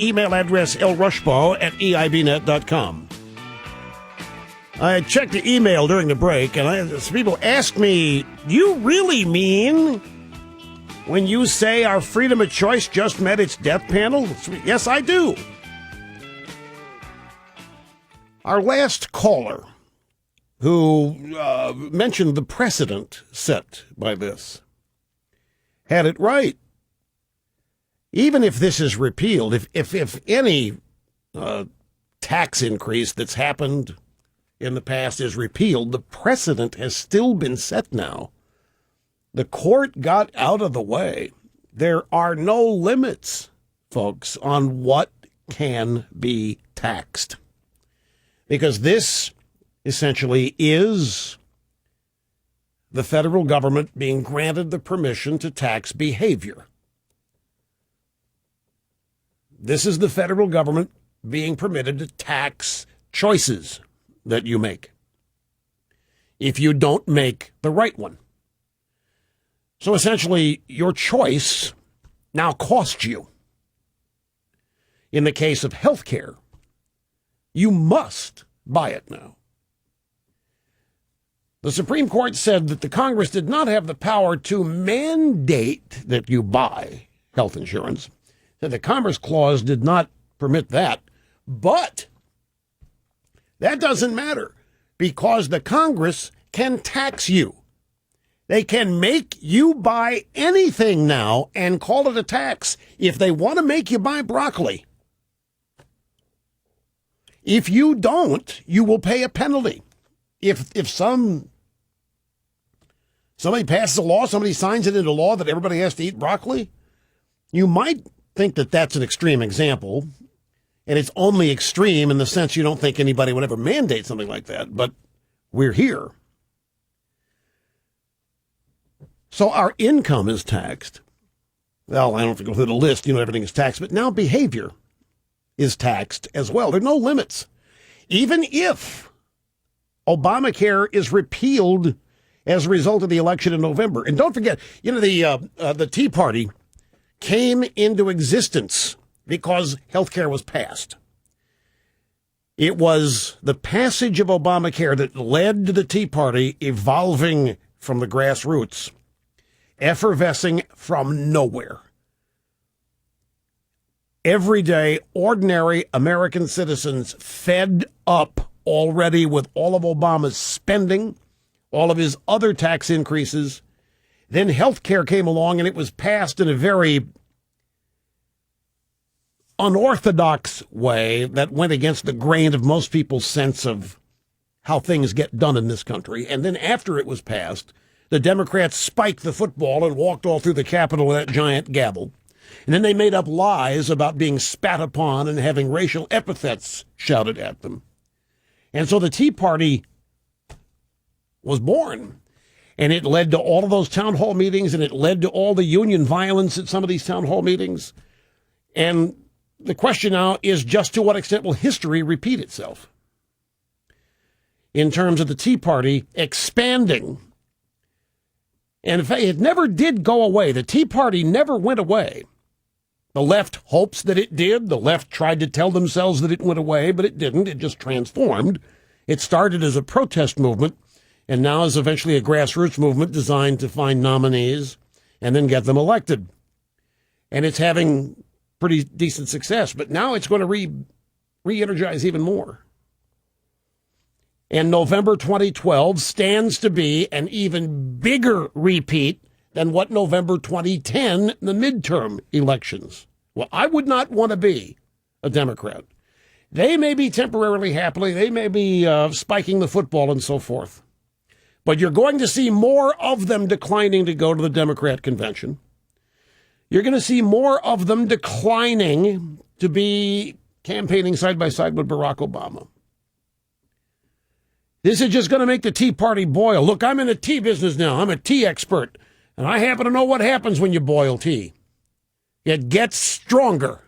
Email address lrushbaugh@eibnet.com. I checked the email during the break, and some people asked me, do you really mean when you say our freedom of choice just met its death panel? Yes, I do. Our last caller, who mentioned the precedent set by this, had it right. Even if this is repealed, if any tax increase that's happened in the past is repealed, the precedent has still been set now. The court got out of the way. There are no limits, folks, on what can be taxed. Because this essentially is the federal government being granted the permission to tax behavior. This is the federal government being permitted to tax choices that you make if you don't make the right one. So essentially, your choice now costs you. In the case of health care, you must buy it now. The Supreme Court said that the Congress did not have the power to mandate that you buy health insurance. The Commerce Clause did not permit that, but that doesn't matter because the Congress can tax you. They can make you buy anything now and call it a tax if they want to make you buy broccoli. If you don't, you will pay a penalty. If somebody passes a law, somebody signs it into law that everybody has to eat broccoli, you might think that that's an extreme example, and it's only extreme in the sense you don't think anybody would ever mandate something like that, but we're here. So our income is taxed. Well, I don't have to go through the list, everything is taxed, but now behavior is taxed as well. There are no limits. Even if Obamacare is repealed as a result of the election in November. And don't forget, the Tea Party came into existence because health care was passed. It was the passage of Obamacare that led to the Tea Party evolving from the grassroots, effervescing from nowhere. Everyday, ordinary American citizens fed up already with all of Obama's spending, all of his other tax increases. Then health care came along and it was passed in a very unorthodox way that went against the grain of most people's sense of how things get done in this country. And then after it was passed, the Democrats spiked the football and walked all through the Capitol with that giant gavel. And then they made up lies about being spat upon and having racial epithets shouted at them. And so the Tea Party was born. And it led to all of those town hall meetings, and it led to all the union violence at some of these town hall meetings. And the question now is just to what extent will history repeat itself in terms of the Tea Party expanding. And in fact, it never did go away. The Tea Party never went away. The left hopes that it did. The left tried to tell themselves that it went away, but it didn't. It just transformed. It started as a protest movement, and now is eventually a grassroots movement designed to find nominees and then get them elected. And it's having pretty decent success, but now it's going to re-energize even more. And November 2012 stands to be an even bigger repeat than what November 2010, the midterm elections. Well, I would not want to be a Democrat. They may be temporarily happy, they may be spiking the football and so forth. But you're going to see more of them declining to go to the Democrat convention. You're going to see more of them declining to be campaigning side by side with Barack Obama. This is just going to make the Tea Party boil. Look, I'm in the tea business now. I'm a tea expert. And I happen to know what happens when you boil tea. It gets stronger.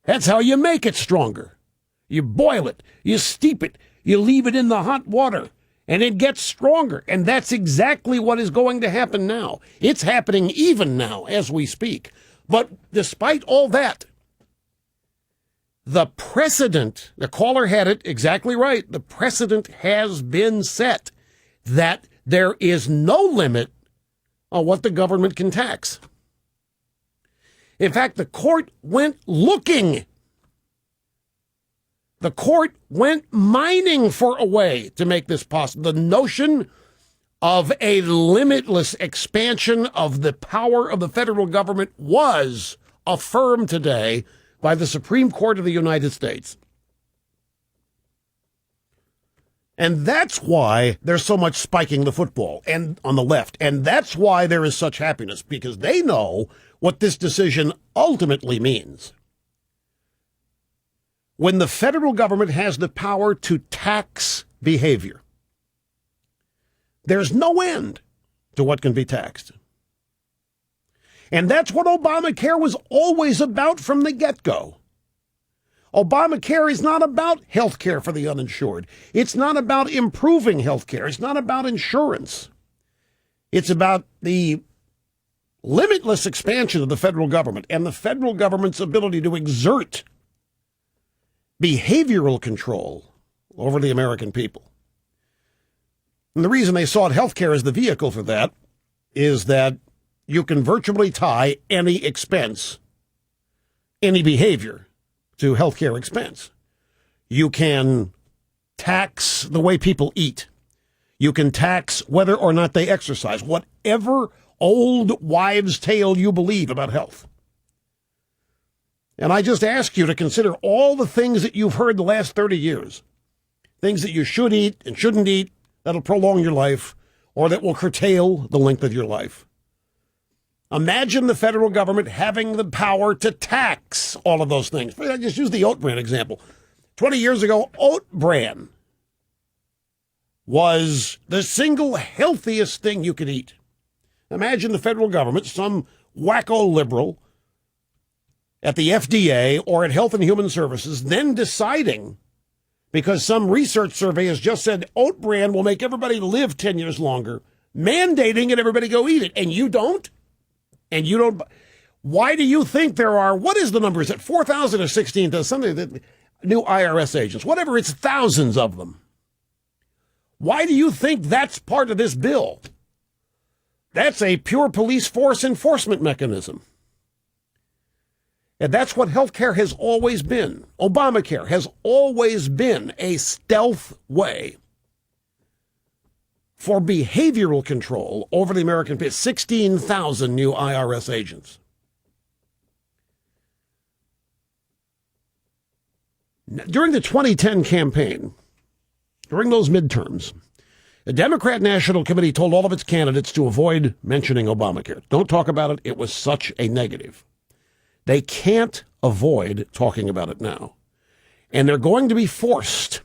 That's how you make it stronger. You boil it. You steep it. You leave it in the hot water. And it gets stronger. And that's exactly what is going to happen now. It's happening even now as we speak. But despite all that, The precedent, the caller had it exactly right. The precedent has been set that there is no limit on what the government can tax. In fact, the court went looking. The court went mining for a way to make this possible. The notion of a limitless expansion of the power of the federal government was affirmed today by the Supreme Court of the United States. And that's why there's so much spiking the football and on the left. And that's why there is such happiness, because they know what this decision ultimately means. When the federal government has the power to tax behavior, there's no end to what can be taxed. And that's what Obamacare was always about from the get-go. Obamacare is not about health care for the uninsured. It's not about improving health care. It's not about insurance. It's about the limitless expansion of the federal government and the federal government's ability to exert behavioral control over the American people. And the reason they sought health care as the vehicle for that is that you can virtually tie any expense, any behavior, to health care expense. You can tax the way people eat. You can tax whether or not they exercise, whatever old wives' tale you believe about health. And I just ask you to consider all the things that you've heard the last 30 years, things that you should eat and shouldn't eat that'll prolong your life or that will curtail the length of your life. Imagine the federal government having the power to tax all of those things. I just use the oat bran example. 20 years ago, oat bran was the single healthiest thing you could eat. Imagine the federal government, some wacko liberal at the FDA or at Health and Human Services, then deciding, because some research survey has just said oat bran will make everybody live 10 years longer, mandating it, everybody go eat it, and you don't? And you don't. Why do you think there are, what is the number? Is it 4,000 or 16,000? Something that new IRS agents, whatever, it's thousands of them. Why do you think that's part of this bill? That's a pure police force enforcement mechanism. And that's what healthcare has always been. Obamacare has always been a stealth way for behavioral control over the American people. 16,000 new IRS agents. During the 2010 campaign, during those midterms, the Democrat National Committee told all of its candidates to avoid mentioning Obamacare. Don't talk about it. It was such a negative. They can't avoid talking about it now. And they're going to be forced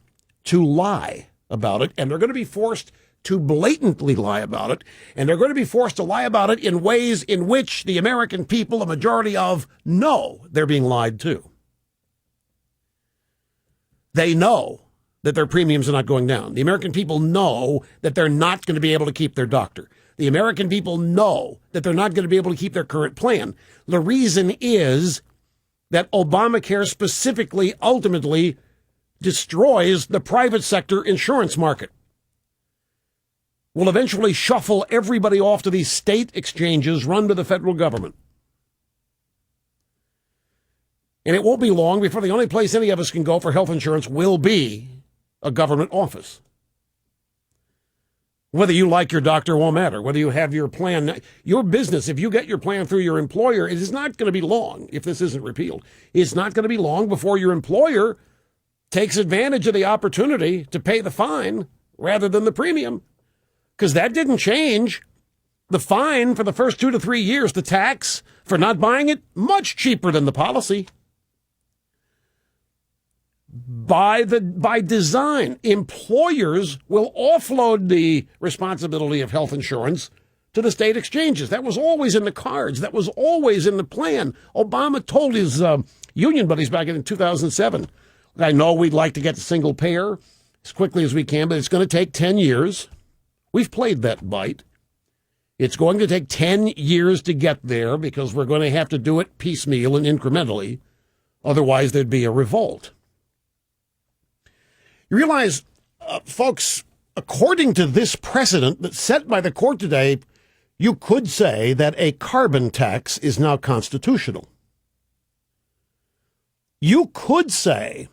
to lie about it, and they're going to be forced to blatantly lie about it, and they're going to be forced to lie about it in ways in which the American people, a majority of, know they're being lied to. They know that their premiums are not going down. The American people know that they're not going to be able to keep their doctor. The American people know that they're not going to be able to keep their current plan. The reason is that Obamacare specifically ultimately destroys the private sector insurance market. Will eventually shuffle everybody off to these state exchanges run by the federal government. And it won't be long before the only place any of us can go for health insurance will be a government office. Whether you like your doctor won't matter. Whether you have your plan, your business, if you get your plan through your employer, it is not going to be long, if this isn't repealed, it's not going to be long before your employer takes advantage of the opportunity to pay the fine rather than the premium. Because that didn't change. The fine for the first 2 to 3 years, the tax for not buying it, much cheaper than the policy. By design, employers will offload the responsibility of health insurance to the state exchanges. That was always in the cards. That was always in the plan. Obama told his union buddies back in 2007, I know we'd like to get to single payer as quickly as we can, but it's going to take 10 years. We've played that bite. It's going to take 10 years to get there because we're going to have to do it piecemeal and incrementally Otherwise, there'd be a revolt. You realize, folks, according to this precedent that's set by the court today, you could say that a carbon tax is now constitutional. You could say,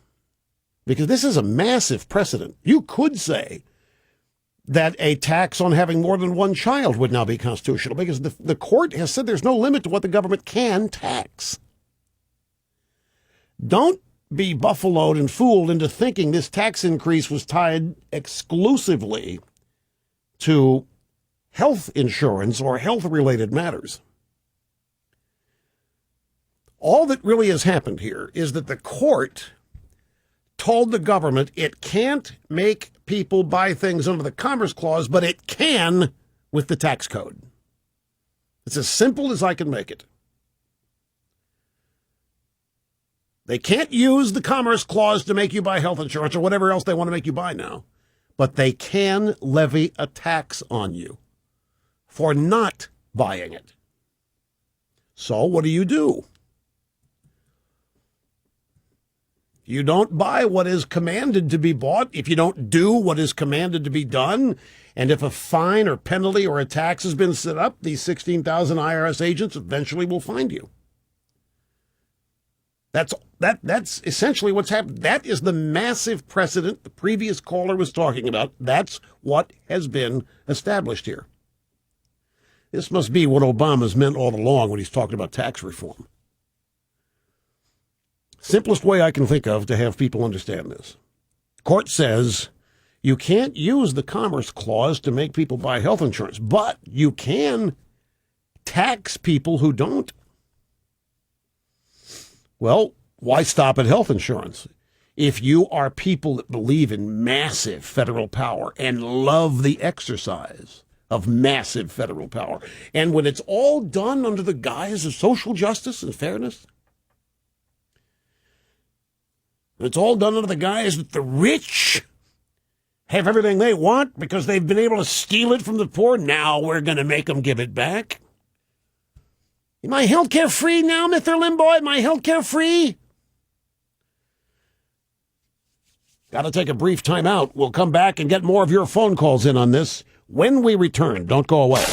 because this is a massive precedent, you could say that a tax on having more than one child would now be constitutional, because the court has said there's no limit to what the government can tax. Don't be buffaloed and fooled into thinking this tax increase was tied exclusively to health insurance or health-related matters. All that really has happened here is that the court told the government it can't make people buy things under the Commerce Clause, but it can with the tax code. It's as simple as I can make it. They can't use the Commerce Clause to make you buy health insurance or whatever else they want to make you buy now, but they can levy a tax on you for not buying it. So what do? You don't buy what is commanded to be bought, if you don't do what is commanded to be done, and if a fine or penalty or a tax has been set up, these 16,000 IRS agents eventually will find you. That's essentially what's happened. That is the massive precedent the previous caller was talking about. That's what has been established here. This must be what Obama's meant all along when he's talking about tax reform. Simplest way I can think of to have people understand this. Court says you can't use the Commerce Clause to make people buy health insurance, but you can tax people who don't. Well, why stop at health insurance? If you are people that believe in massive federal power and love the exercise of massive federal power, and when it's all done under the guise of social justice and fairness, when it's all done under the guise that the rich have everything they want because they've been able to steal it from the poor, now we're going to make them give it back. Am I health care free now, Mr. Limbaugh? Am I health care free? Got to take a brief time out. We'll come back and get more of your phone calls in on this when we return. Don't go away.